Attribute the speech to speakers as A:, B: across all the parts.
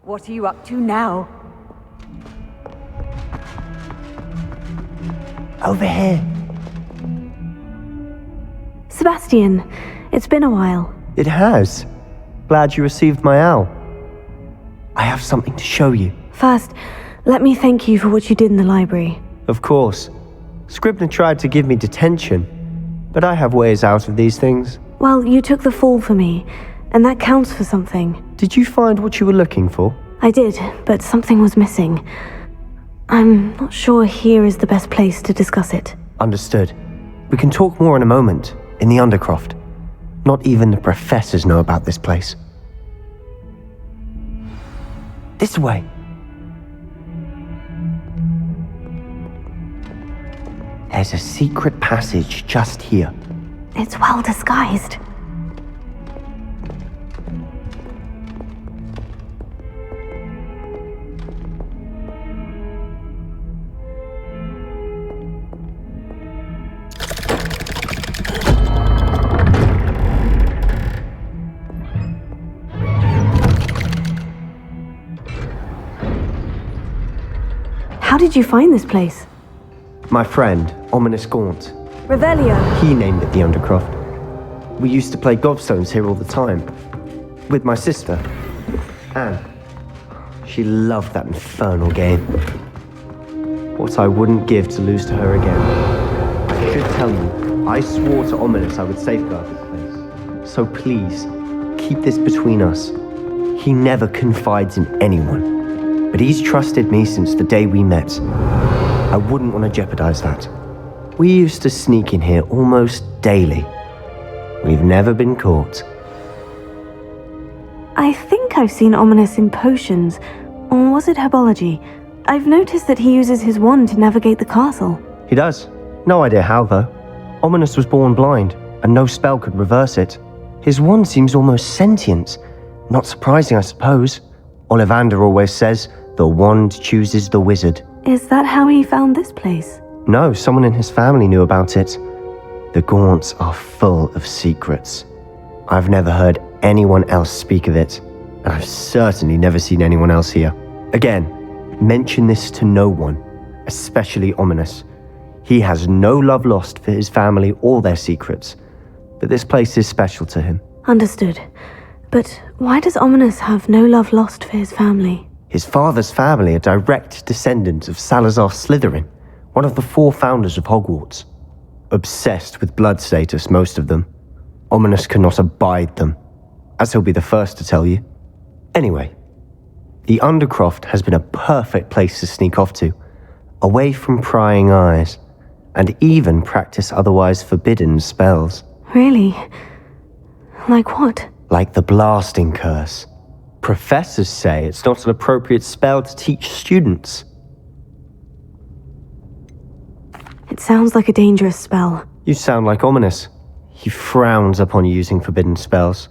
A: What are you up to now?
B: Over here.
C: Sebastian, it's been a while.
B: It has. Glad you received my owl. I have something to show you.
C: First, let me thank you for what you did in the library.
B: Of course. Scribner tried to give me detention, but I have ways out of these things.
C: Well, you took the fall for me, and that counts for something.
B: Did you find what you were looking for?
C: I did, but something was missing. I'm not sure here is the best place to discuss it.
B: Understood. We can talk more in a moment, in the Undercroft. Not even the professors know about this place. This way. There's a secret passage just here.
C: It's well disguised. How did you find this place?
B: My friend, Ominous Gaunt.
C: Revelio.
B: He named it the Undercroft. We used to play gobstones here all the time. With my sister, Anne. She loved that infernal game. What I wouldn't give to lose to her again. I should tell you, I swore to Ominous I would safeguard this place. So please, keep this between us. He never confides in anyone. But he's trusted me since the day we met. I wouldn't want to jeopardize that. We used to sneak in here almost daily. We've never been caught.
C: I think I've seen Ominous in potions. Or was it herbology? I've noticed that he uses his wand to navigate the castle.
B: He does. No idea how, though. Ominous was born blind, and no spell could reverse it. His wand seems almost sentient. Not surprising, I suppose. Ollivander always says, the wand chooses the wizard.
C: Is that how he found this place?
B: No, someone in his family knew about it. The Gaunts are full of secrets. I've never heard anyone else speak of it, and I've certainly never seen anyone else here. Again, mention this to no one, especially Ominous. He has no love lost for his family or their secrets, but this place is special to him.
C: Understood. But why does Ominous have no love lost for his family?
B: His father's family are direct descendants of Salazar Slytherin, one of the 4 founders of Hogwarts. Obsessed with blood status, most of them. Ominous cannot abide them, as he'll be the first to tell you. Anyway, the Undercroft has been a perfect place to sneak off to, away from prying eyes, and even practice otherwise forbidden spells.
C: Really? Like what?
B: Like the blasting curse. Professors say it's not an appropriate spell to teach students.
C: It sounds like a dangerous spell.
B: You sound like Ominous. He frowns upon using forbidden spells.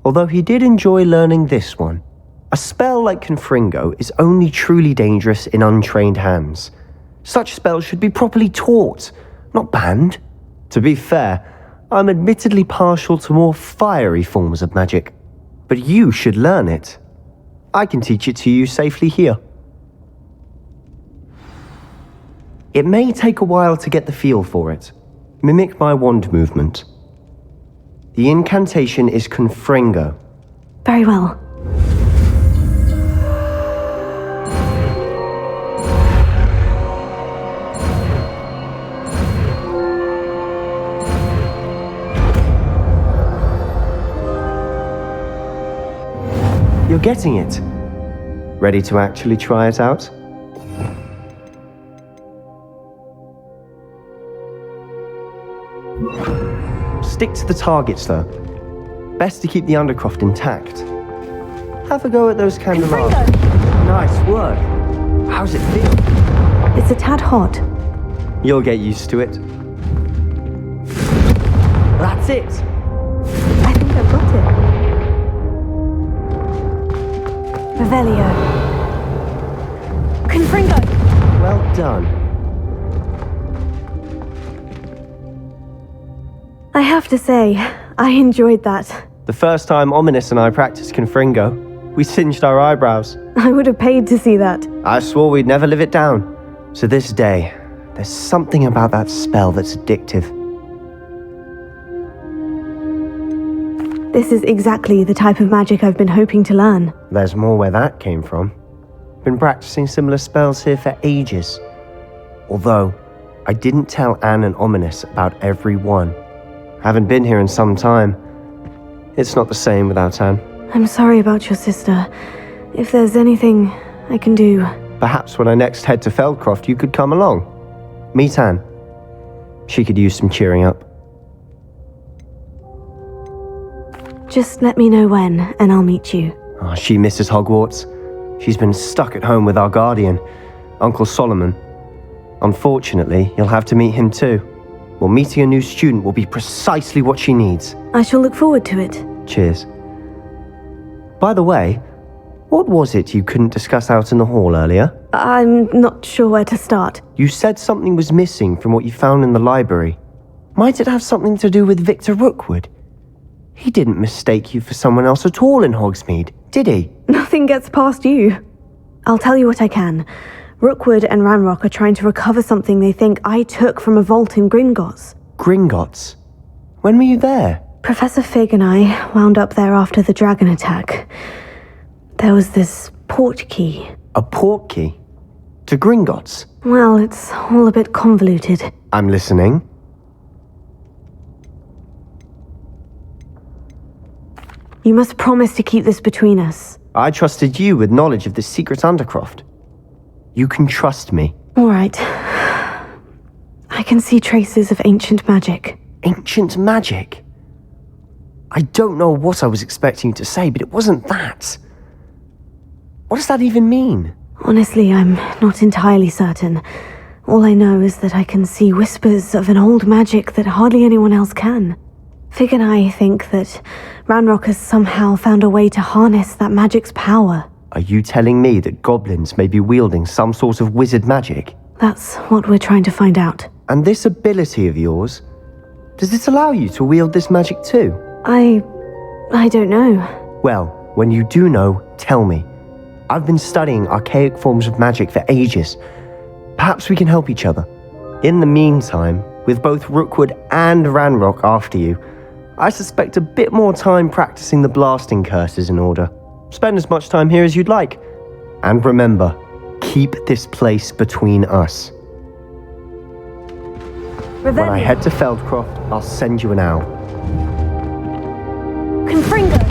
B: Although he did enjoy learning this one. A spell like Confringo is only truly dangerous in untrained hands. Such spells should be properly taught, not banned. To be fair, I'm admittedly partial to more fiery forms of magic. But you should learn it. I can teach it to you safely here. It may take a while to get the feel for it. Mimic my wand movement. The incantation is Confringo.
C: Very well.
B: You're getting it. Ready to actually try it out? Stick to the targets, though. Best to keep the Undercroft intact. Have a go at those candelabras. Nice work. How's it feel?
C: It's a tad hot.
B: You'll get used to it. That's it.
C: I think I've got it. Revelio. Confringo!
B: Well done.
C: I have to say, I enjoyed that.
B: The first time Ominous and I practiced Confringo, We singed our eyebrows.
C: I would have paid to see that.
B: I swore we'd never live it down. To this day, there's something about that spell that's addictive.
C: This is exactly the type of magic I've been hoping to learn.
B: There's more where that came from. Been practicing similar spells here for ages. Although, I didn't tell Anne and Ominous about every one. Haven't been here in some time. It's not the same without Anne.
C: I'm sorry about your sister. If there's anything I can do...
B: Perhaps when I next head to Feldcroft, you could come along. Meet Anne. She could use some cheering up.
C: Just let me know when, and I'll meet you.
B: Oh, she misses Hogwarts. She's been stuck at home with our guardian, Uncle Solomon. Unfortunately, you'll have to meet him too. Well, meeting a new student will be precisely what she needs.
C: I shall look forward to it.
B: Cheers. By the way, what was it you couldn't discuss out in the hall earlier?
C: I'm not sure where to start.
B: You said something was missing from what you found in the library. Might it have something to do with Victor Rookwood? He didn't mistake you for someone else at all in Hogsmeade, did he?
C: Nothing gets past you. I'll tell you what I can. Rookwood and Ranrock are trying to recover something they think I took from a vault in Gringotts.
B: Gringotts? When were you there?
C: Professor Fig and I wound up there after the dragon attack. There was this port key.
B: A port key? To Gringotts?
C: Well, it's all a bit convoluted.
B: I'm listening.
C: You must promise to keep this between us.
B: I trusted you with knowledge of the secret Undercroft. You can trust me.
C: All right. I can see traces of ancient magic.
B: Ancient magic? I don't know what I was expecting you to say, but it wasn't that. What does that even mean?
C: Honestly, I'm not entirely certain. All I know is that I can see whispers of an old magic that hardly anyone else can. Fig and I think that Ranrock has somehow found a way to harness that magic's power.
B: Are you telling me that goblins may be wielding some sort of wizard magic?
C: That's what we're trying to find out.
B: And this ability of yours, does it allow you to wield this magic too?
C: I don't know.
B: Well, when you do know, tell me. I've been studying archaic forms of magic for ages. Perhaps we can help each other. In the meantime, with both Rookwood and Ranrock after you, I suspect a bit more time practicing the blasting curse is in order. Spend as much time here as you'd like. And remember, keep this place between us. When I head to Feldcroft, I'll send you an owl.
C: Confringo!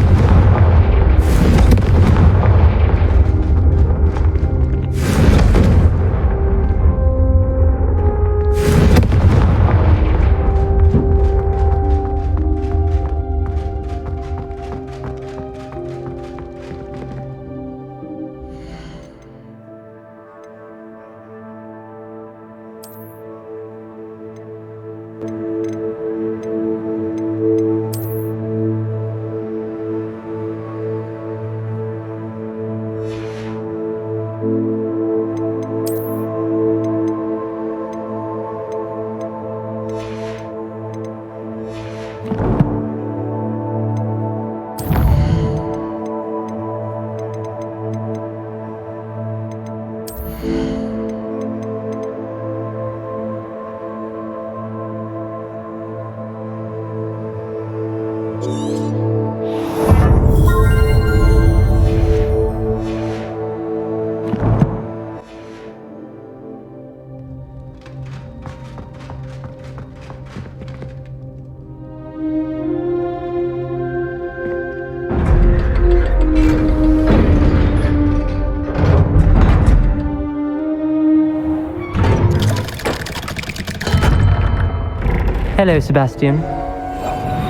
A: Hello, Sebastian.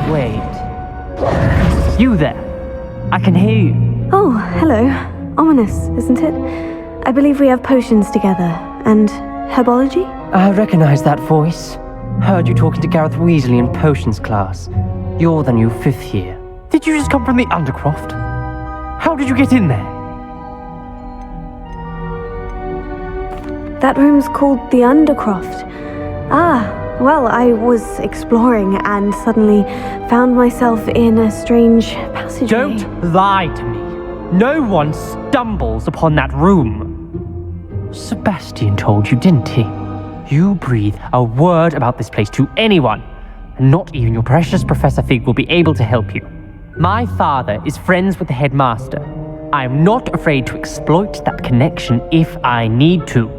A: Wait. You there? I can hear you.
C: Oh, hello. Ominous, isn't it? I believe we have potions together. And herbology?
A: I recognize that voice. Heard you talking to Gareth Weasley in potions class. You're the new 5th year. Did you just come from the Undercroft? How did you get in there?
C: That room's called the Undercroft. Well, I was exploring and suddenly found myself in a strange passageway.
A: Don't lie to me. No one stumbles upon that room. Sebastian told you, didn't he? You breathe a word about this place to anyone, and not even your precious Professor Fig will be able to help you. My father is friends with the headmaster. I am not afraid to exploit that connection if I need to.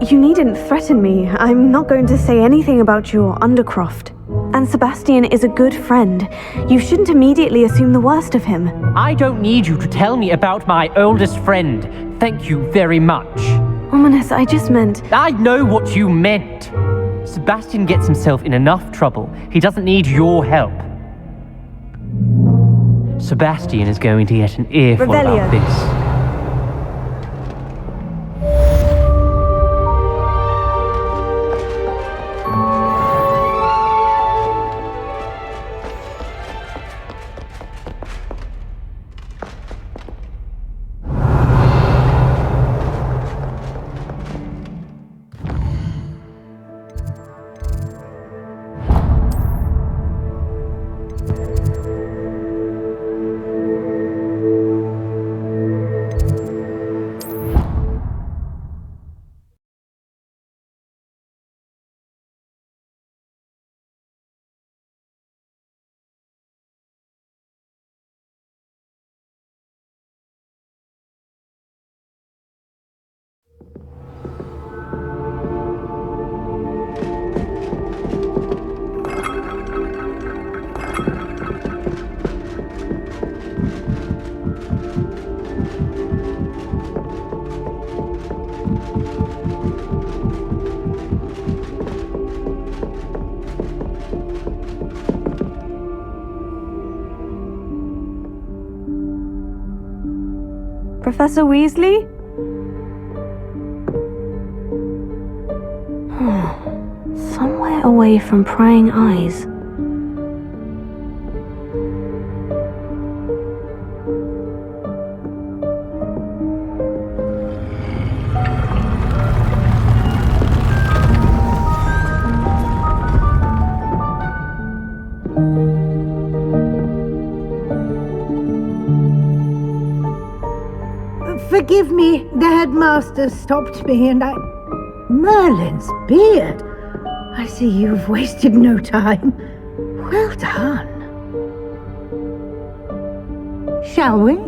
C: You needn't threaten me. I'm not going to say anything about your Undercroft. And Sebastian is a good friend. You shouldn't immediately assume the worst of him.
A: I don't need you to tell me about my oldest friend. Thank you very much.
C: Ominous, I just meant...
A: I know what you meant. Sebastian gets himself in enough trouble. He doesn't need your help. Sebastian is going to get an earful about this.
C: Professor Weasley? Somewhere away from prying eyes.
D: Forgive me, the headmaster stopped me and I... Merlin's beard! I see you've wasted no time. Well done. Shall we?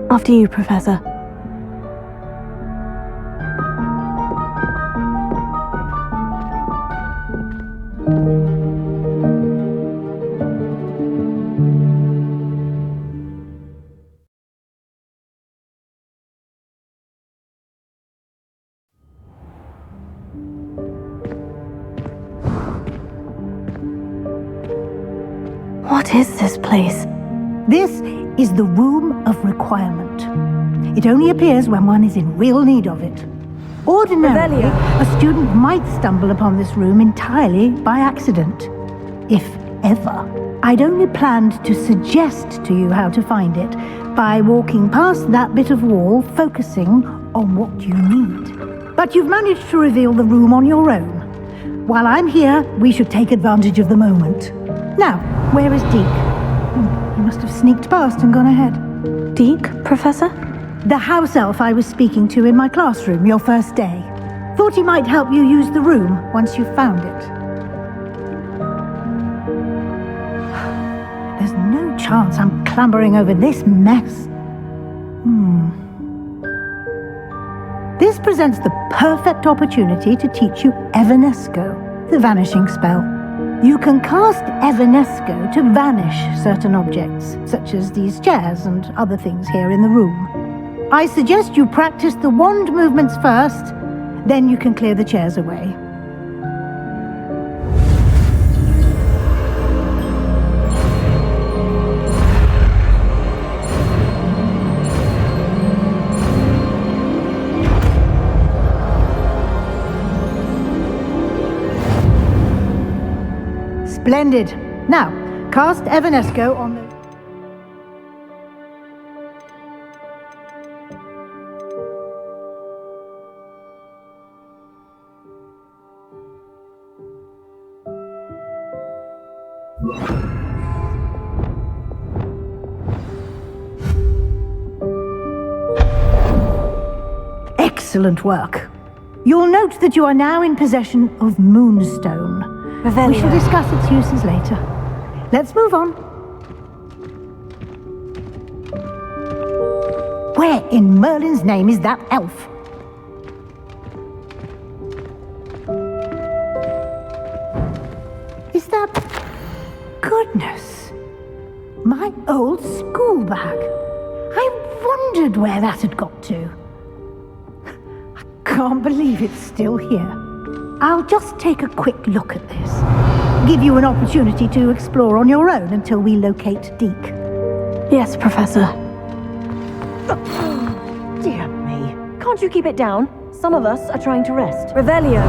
C: After you, Professor. What is this place?
D: This is the Room of Requirement. It only appears when one is in real need of it. Ordinarily, a student might stumble upon this room entirely by accident, if ever. I'd only planned to suggest to you how to find it by walking past that bit of wall, focusing on what you need. But you've managed to reveal the room on your own. While I'm here, we should take advantage of the moment. Now, where is Deke? He must have sneaked past and gone ahead.
C: Deke, Professor?
D: The house elf I was speaking to in my classroom your first day. Thought he might help you use the room once you found it. There's no chance I'm clambering over this mess. This presents the perfect opportunity to teach you Evanesco, the vanishing spell. You can cast Evanesco to vanish certain objects, such as these chairs and other things here in the room. I suggest you practice the wand movements first, then you can clear the chairs away. Splendid. Now, cast Evanesco on the... Excellent work. You'll note that you are now in possession of Moonstone.
C: Revelio.
D: We shall discuss its uses later. Let's move on. Where in Merlin's name is that elf? Is that... Goodness. My old school bag. I wondered where that had got to. I can't believe it's still here. I'll just take a quick look at this. Give you an opportunity to explore on your own until we locate Deke.
C: Yes, Professor.
E: Dear me. Can't you keep it down? Some of us are trying to rest.
C: Revelio.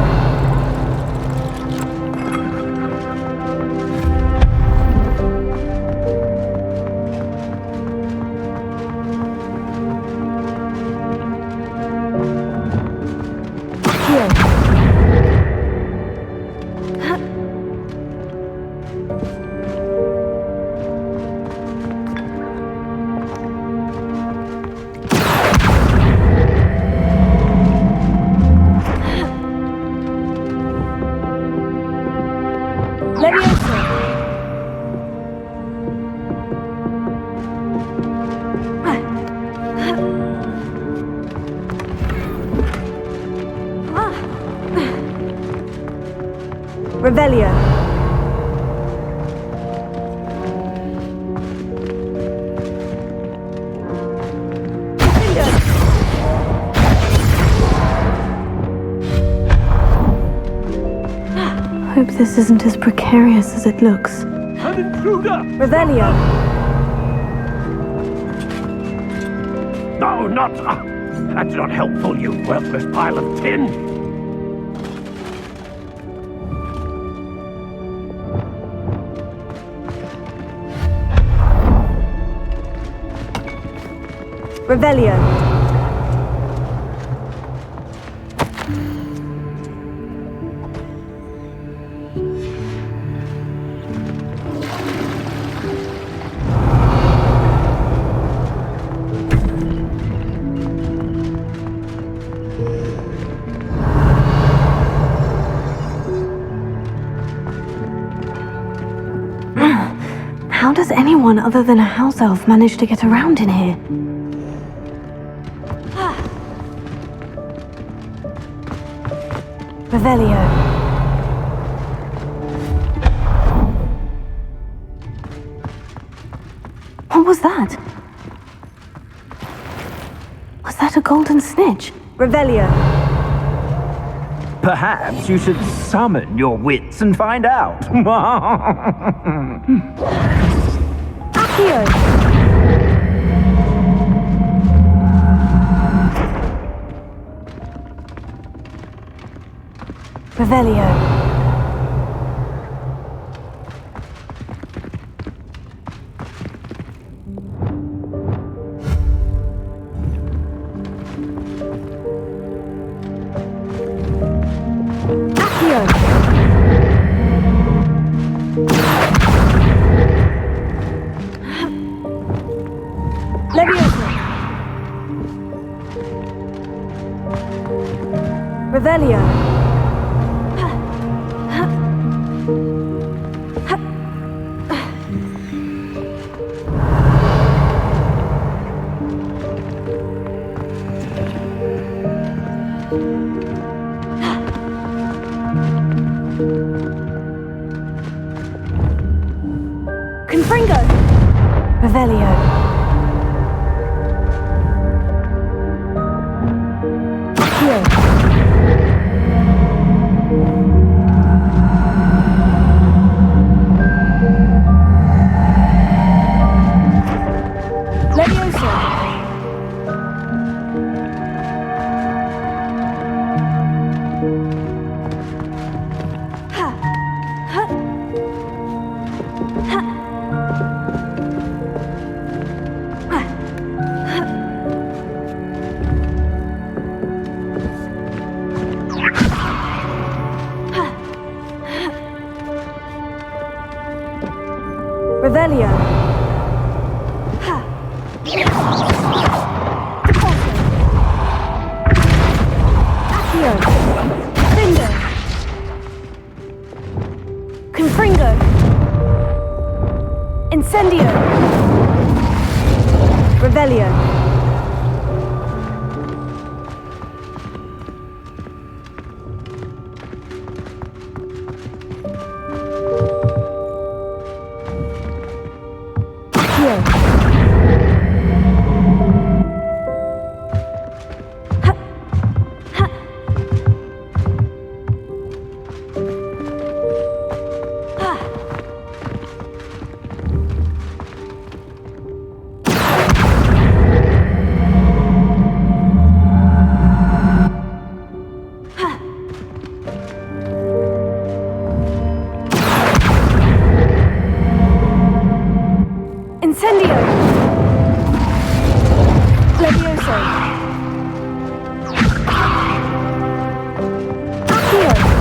C: Revelio. Hope this isn't as precarious as it looks.
F: An intruder!
C: Revelio.
F: No, not... that's not helpful, you worthless pile of tin!
C: Revelio. How does anyone other than a house elf manage to get around in here? Revelio. What was that? Was that a golden snitch? Revelio.
G: Perhaps you should summon your wits and find out.
C: Accio. Revelio. Revelio. Confringo. Revelio. Revelio. Bingo. Confringo. Incendio. Revelio. Incendio! Levioso! Accio!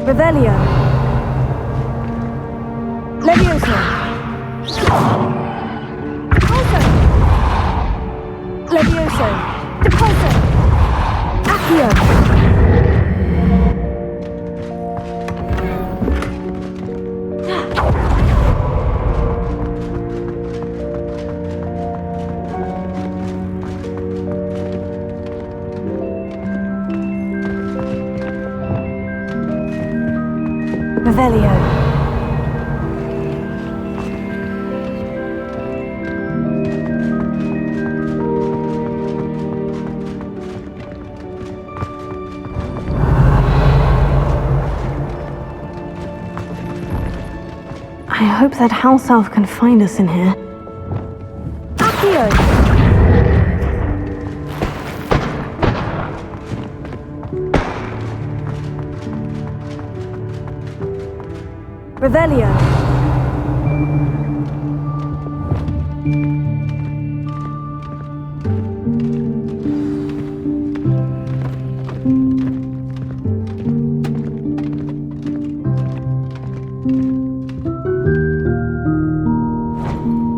C: Revelio. Levioso. Depulso. Levioso. Depulso. Accio. Revelio. I hope that house elf can find us in here. Accio! Revelio.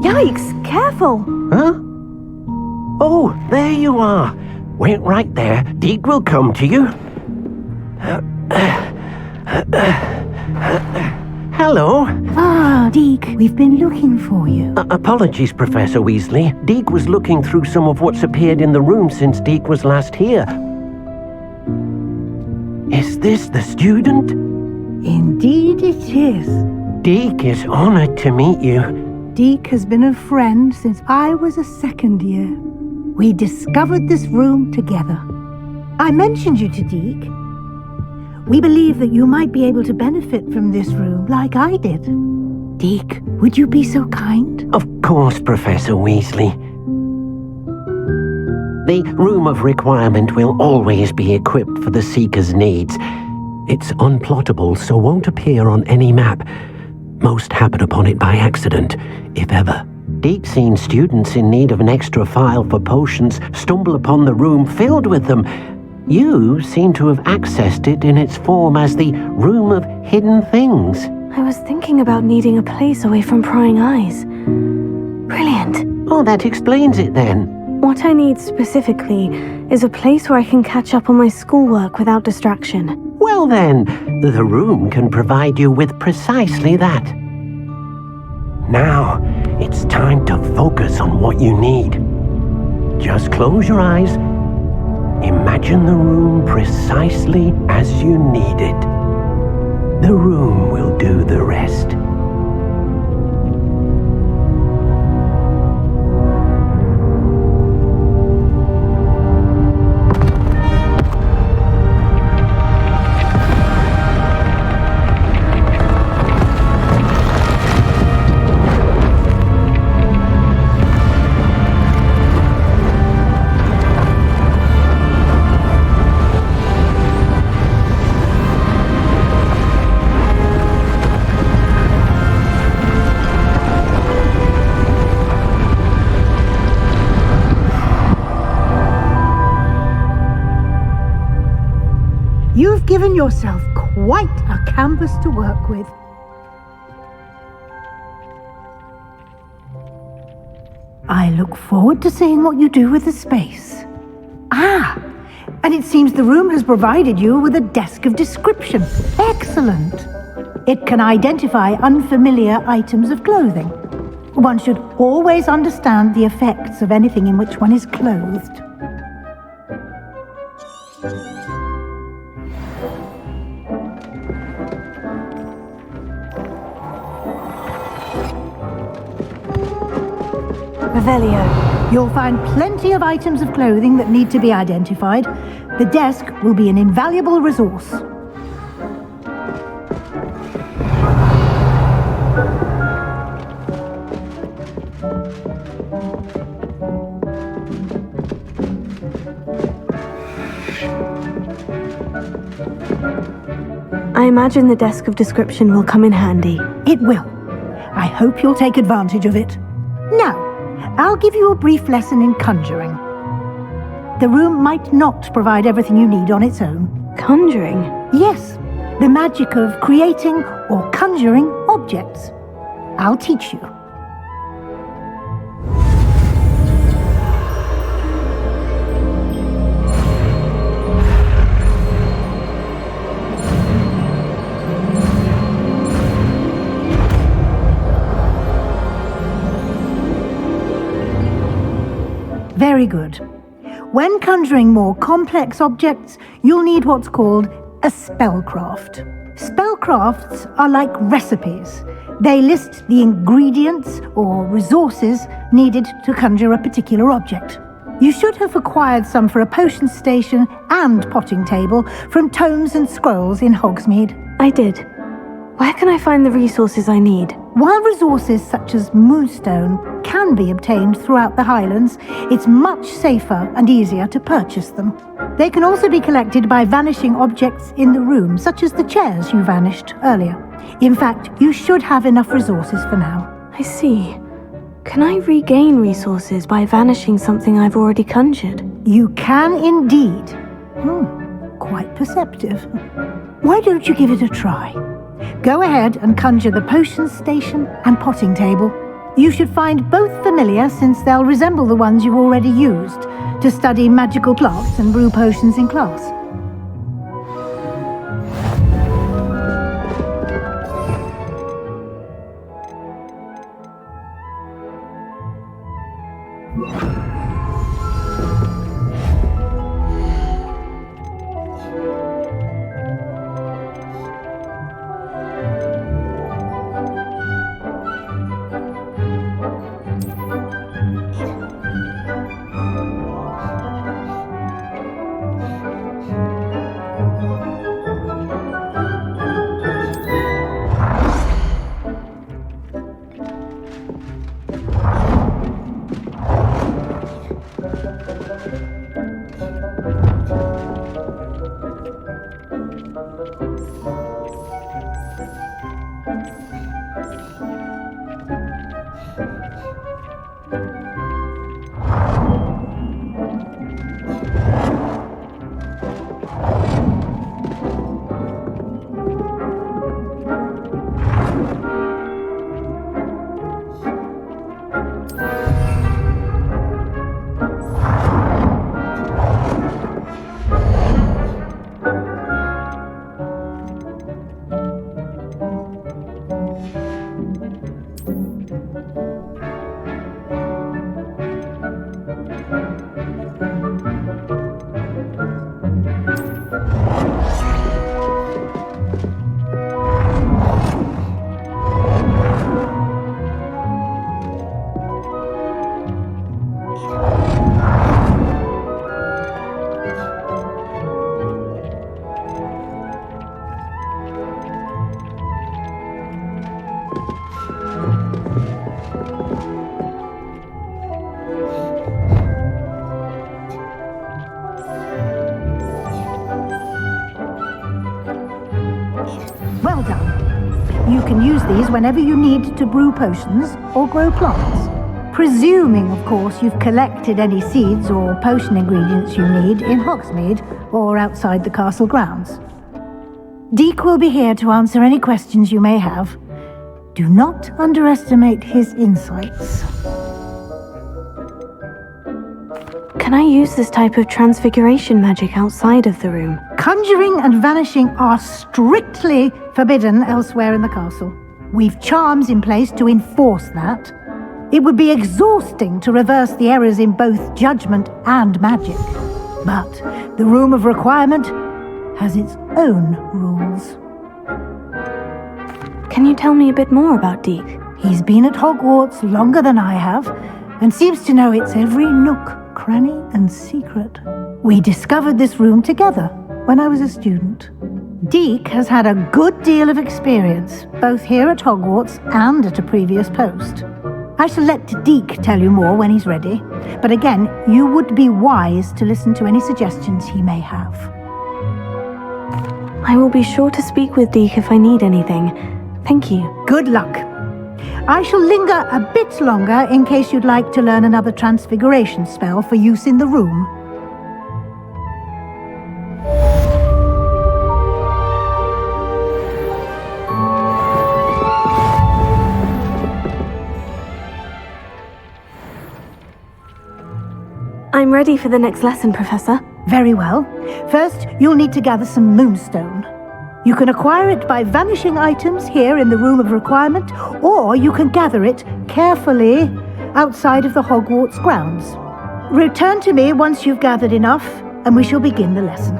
C: Yikes! Careful!
F: Huh? Oh, there you are. Wait right there. Deke will come to you. Hello.
D: Ah, Deke, we've been looking for you.
F: Apologies, Professor Weasley. Deke was looking through some of what's appeared in the room since Deke was last here. Is this the student?
D: Indeed it is.
F: Deke is honored to meet you.
D: Deke has been a friend since I was a second year. We discovered this room together. I mentioned you to Deke. We believe that you might be able to benefit from this room like I did. Deke, would you be so kind?
F: Of course, Professor Weasley. The Room of Requirement will always be equipped for the Seeker's needs. It's unplottable, so won't appear on any map. Most happen upon it by accident, if ever. Deke's seen students in need of an extra file for potions stumble upon the room filled with them. You seem to have accessed it in its form as the Room of Hidden Things.
C: I was thinking about needing a place away from prying eyes. Brilliant.
F: Oh, that explains it then.
C: What I need specifically is a place where I can catch up on my schoolwork without distraction.
F: Well then, the room can provide you with precisely that. Now, it's time to focus on what you need. Just close your eyes. Imagine the room precisely as you need it. The room will do the rest.
D: given yourself quite a canvas to work with. I look forward to seeing what you do with the space. Ah, and it seems the room has provided you with a desk of description. Excellent. It can identify unfamiliar items of clothing. One should always understand the effects of anything in which one is clothed.
C: Revelio.
D: You'll find plenty of items of clothing that need to be identified. The desk will be an invaluable resource.
C: I imagine the desk of description will come in handy.
D: It will. I hope you'll take advantage of it. Now, I'll give you a brief lesson in conjuring. The room might not provide everything you need on its own.
C: Conjuring?
D: Yes, the magic of creating or conjuring objects. I'll teach you. Very good. When conjuring more complex objects, you'll need what's called a spellcraft. Spellcrafts are like recipes. They list the ingredients or resources needed to conjure a particular object. You should have acquired some for a potion station and potting table from tomes and scrolls in Hogsmeade.
C: I did. Where can I find the resources I need?
D: While resources such as moonstone can be obtained throughout the Highlands, it's much safer and easier to purchase them. They can also be collected by vanishing objects in the room, such as the chairs you vanished earlier. In fact, you should have enough resources for now.
C: I see. Can I regain resources by vanishing something I've already conjured?
D: You can indeed. Quite perceptive. Why don't you give it a try? Go ahead and conjure the potion station and potting table. You should find both familiar, since they'll resemble the ones you've already used to study magical plants and brew potions in class. Well done. You can use these whenever you need to brew potions or grow plants. Presuming, of course, you've collected any seeds or potion ingredients you need in Hogsmeade or outside the castle grounds. Deke will be here to answer any questions you may have. Do not underestimate his insights.
C: Can I use this type of transfiguration magic outside of the room?
D: Conjuring and vanishing are strictly forbidden elsewhere in the castle. We've charms in place to enforce that. It would be exhausting to reverse the errors in both judgment and magic. But the Room of Requirement has its own rules.
C: Can you tell me a bit more about Deke?
D: He's been at Hogwarts longer than I have, and seems to know its every nook, cranny, and secret. We discovered this room together when I was a student. Deke has had a good deal of experience, both here at Hogwarts and at a previous post. I shall let Deke tell you more when he's ready, but again, you would be wise to listen to any suggestions he may have.
C: I will be sure to speak with Deke if I need anything. Thank you.
D: Good luck. I shall linger a bit longer in case you'd like to learn another transfiguration spell for use in the room.
C: I'm ready for the next lesson, Professor.
D: Very well. First, you'll need to gather some moonstone. You can acquire it by vanishing items here in the Room of Requirement, or you can gather it carefully outside of the Hogwarts grounds. Return to me once you've gathered enough, and we shall begin the lesson.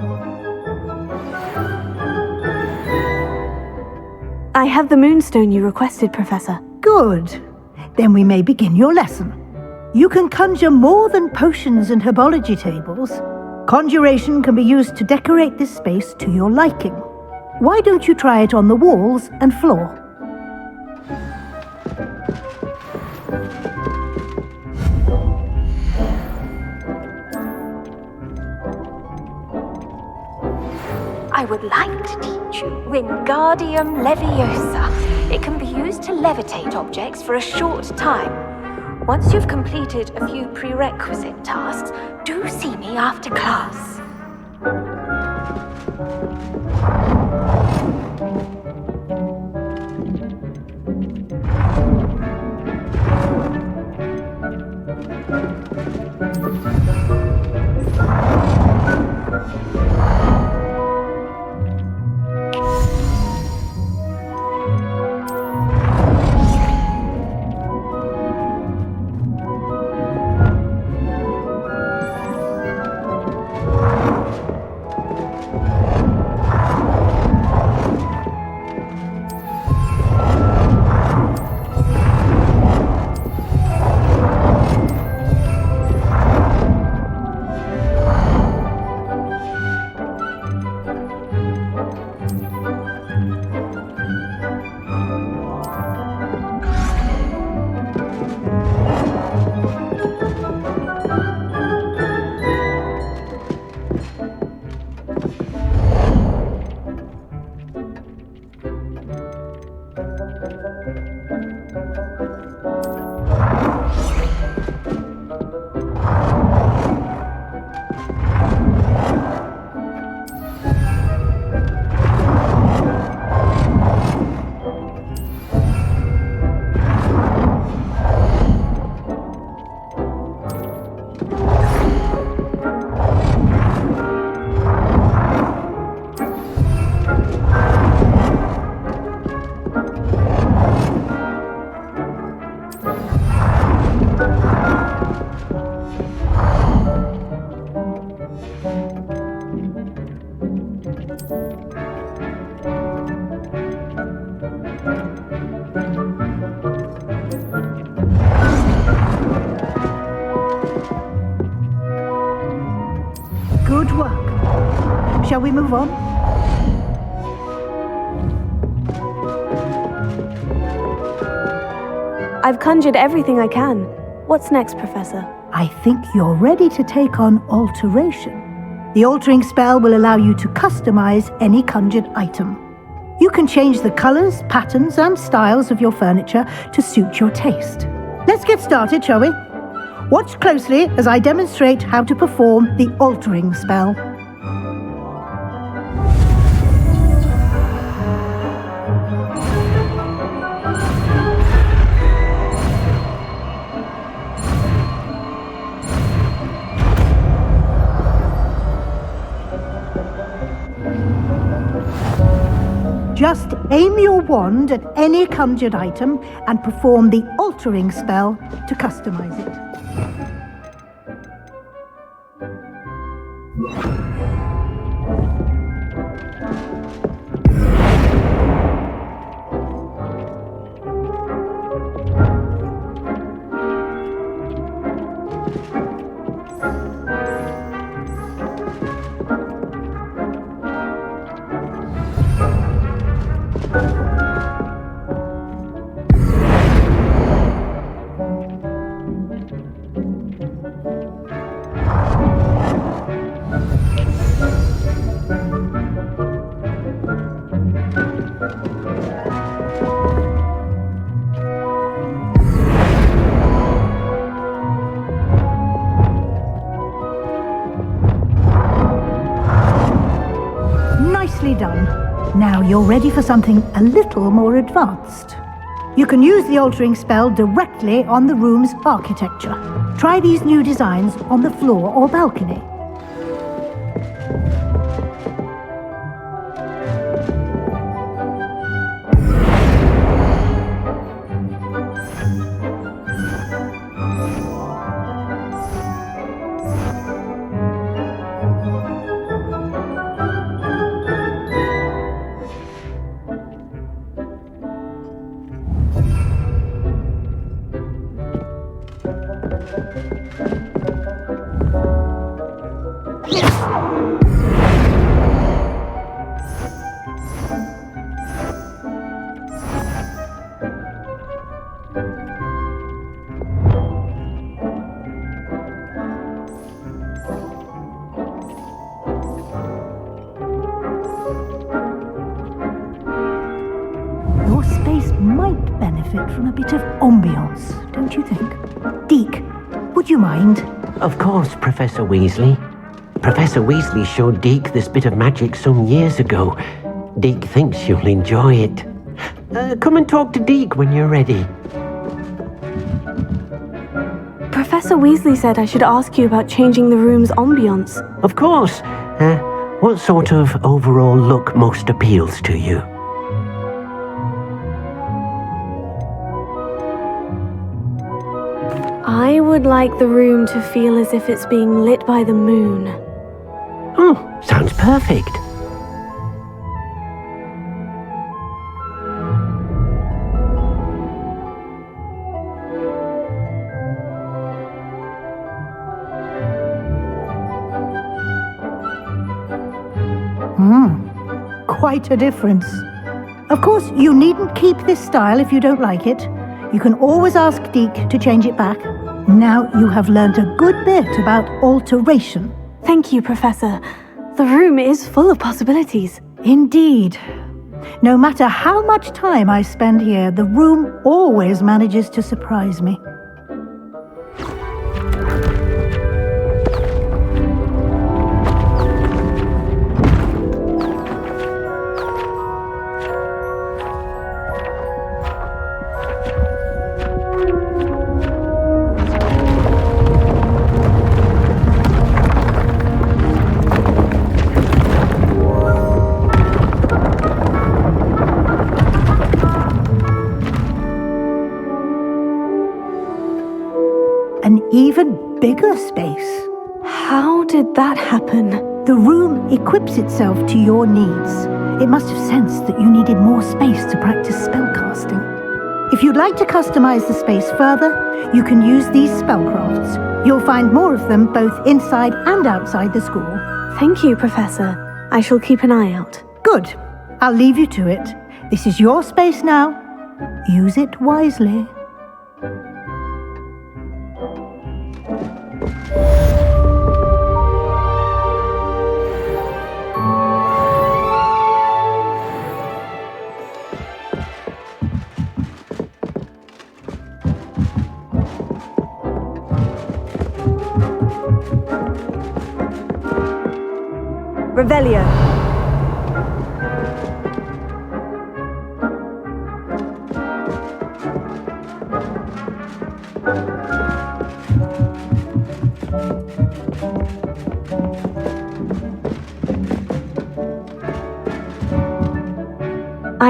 C: I have the moonstone you requested, Professor.
D: Good. Then we may begin your lesson. You can conjure more than potions and herbology tables. Conjuration can be used to decorate this space to your liking. Why don't you try it on the walls and floor?
H: I would like to teach you Wingardium Leviosa. It can be used to levitate objects for a short time. Once you've completed a few prerequisite tasks, do see me after class.
D: Good work. Shall we move on?
C: I've conjured everything I can. What's next, Professor?
D: I think you're ready to take on alteration. The altering spell will allow you to customize any conjured item. You can change the colors, patterns, and styles of your furniture to suit your taste. Let's get started, shall we? Watch closely as I demonstrate how to perform the altering spell. Just aim your wand at any conjured item and perform the altering spell to customize it. Nicely done. Now you're ready for something a little more advanced. You can use the altering spell directly on the room's architecture. Try these new designs on the floor or balcony. Your space might benefit from a bit of ambiance, don't you think? Deke, would you mind?
F: Of course, Professor Weasley. Professor Weasley showed Deke this bit of magic some years ago. Deke thinks you'll enjoy it. Come and talk to Deke when you're ready.
C: Professor Weasley said I should ask you about changing the room's ambience.
F: Of course. What sort of overall look most appeals to you?
C: I would like the room to feel as if it's being lit by the moon.
F: Oh, sounds perfect.
D: Quite a difference. Of course, you needn't keep this style if you don't like it. You can always ask Deke to change it back. Now you have learned a good bit about alteration.
C: Thank you, Professor. The room is full of possibilities.
D: Indeed. No matter how much time I spend here, the room always manages to surprise me. An even bigger space.
C: How did that happen?
D: The room equips itself to your needs. It must have sensed that you needed more space to practice spellcasting. If you'd like to customize the space further, you can use these spellcrafts. You'll find more of them both inside and outside the school.
C: Thank you, Professor. I shall keep an eye out.
D: Good. I'll leave you to it. This is your space now. Use it wisely.
E: Revelio.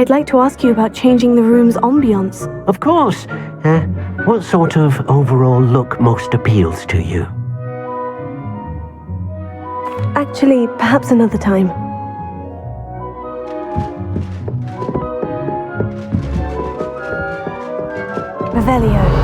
C: I'd like to ask you about changing the room's ambiance.
F: Of course. What sort of overall look most appeals to you?
C: Actually, perhaps another time. Revelio.